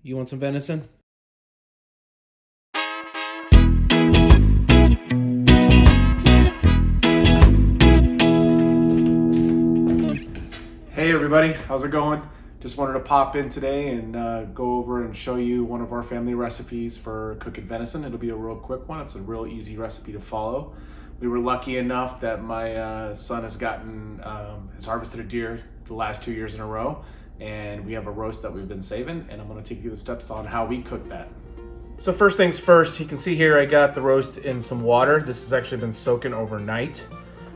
You want some venison? Hey everybody, how's it going? Just wanted to pop in today and go over and show you one of our family recipes for cooking venison. It'll be a real quick one. It's a real easy recipe to follow. We were lucky enough that my son has harvested a deer the last 2 years in a row, and we have a roast that we've been saving, and I'm going to take you through the steps on how we cook that. So first things first, you can see here I got the roast in some water. This has actually been soaking overnight.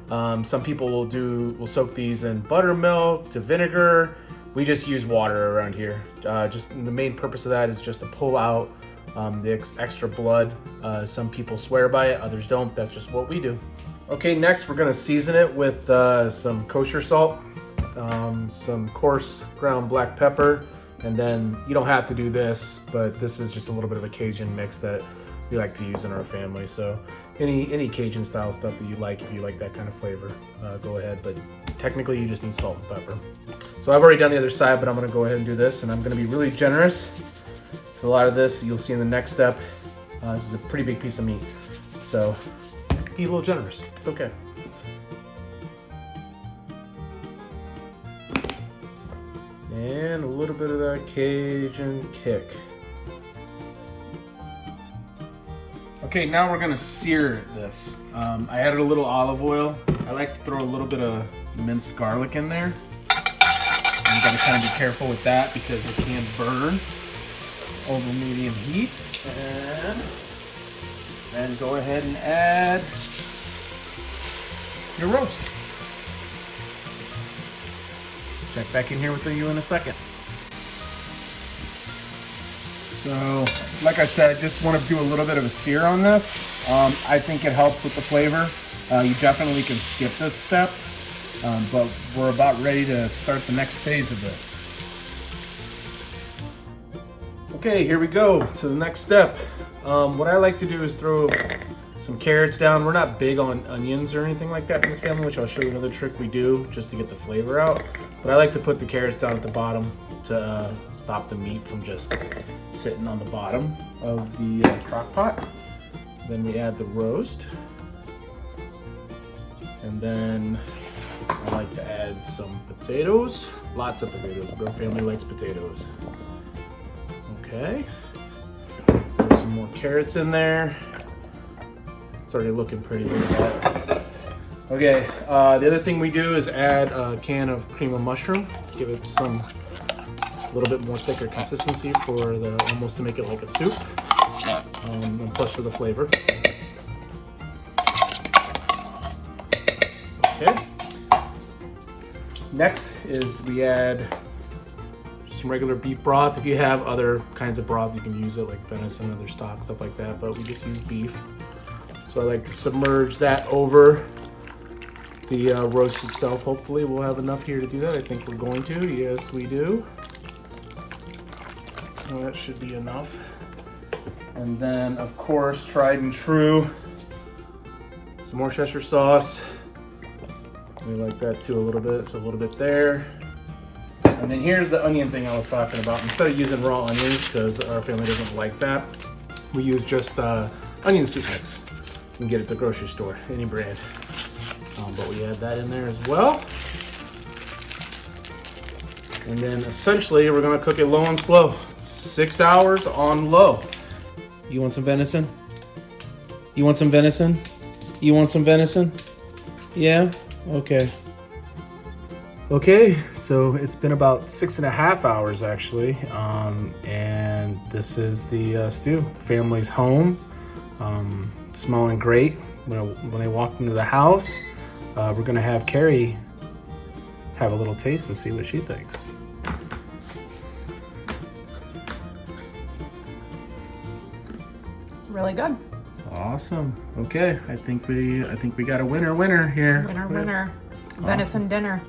Some people will soak these in buttermilk to vinegar. We just use water around here. Just the main purpose of that is just to pull out the extra blood. Some people swear by it, others don't. That's just what we do. Okay, next we're gonna season it with some kosher salt, some coarse ground black pepper, and then you don't have to do this, but this is just a little bit of a Cajun mix that we like to use in our family. So any Cajun style stuff that you like, if you like that kind of flavor, go ahead, but technically you just need salt and pepper. So I've already done the other side, but I'm gonna go ahead and do this, and I'm gonna be really generous. So a lot of this you'll see in the next step. This is a pretty big piece of meat, so be a little generous, it's okay. And a little bit of that Cajun kick. Okay, now we're gonna sear this. I added a little olive oil. I like to throw a little bit of minced garlic in there. You gotta kind of be careful with that because it can burn over medium heat. And then go ahead and add your roast. Check back in here with you in a second. So, like I said, I just want to do a little bit of a sear on this. I think it helps with the flavor. You definitely can skip this step, but we're about ready to start the next phase of this. Okay, here we go to the next step. What I like to do is throw some carrots down. We're not big on onions or anything like that in this family, which I'll show you another trick we do just to get the flavor out. But I like to put the carrots down at the bottom to stop the meat from just sitting on the bottom of the crock pot. Then we add the roast. And then I like to add some potatoes. Lots of potatoes. Our family likes potatoes. Okay. Throw some more carrots in there. It's already looking pretty good. Okay, the other thing we do is add a can of cream of mushroom. Give it some a little bit more thicker consistency for almost to make it like a soup, and plus for the flavor. Okay. Next is we add some regular beef broth. If you have other kinds of broth, you can use it like venison, other stock, stuff like that, but we just use beef. So I like to submerge that over the roast itself. Hopefully we'll have enough here to do that. I think we're going to. Yes, we do. Well, that should be enough. And then, of course, tried and true, some more Cheshire sauce. We like that too a little bit, so a little bit there. And then here's the onion thing I was talking about. Instead of using raw onions, because our family doesn't like that, we use just onion soup mix. You can get it at the grocery store, any brand. But we add that in there as well. And then essentially we're gonna cook it low and slow. 6 hours on low. You want some venison? You want some venison? You want some venison? Yeah? Okay. Okay, so it's been about 6.5 hours actually. And this is the stew. The family's home. Smelling great. When they walked into the house, we're gonna have Carrie have a little taste and see what she thinks. Really good. Awesome. Okay, I think we got a winner here. Winner. Awesome. Venison dinner.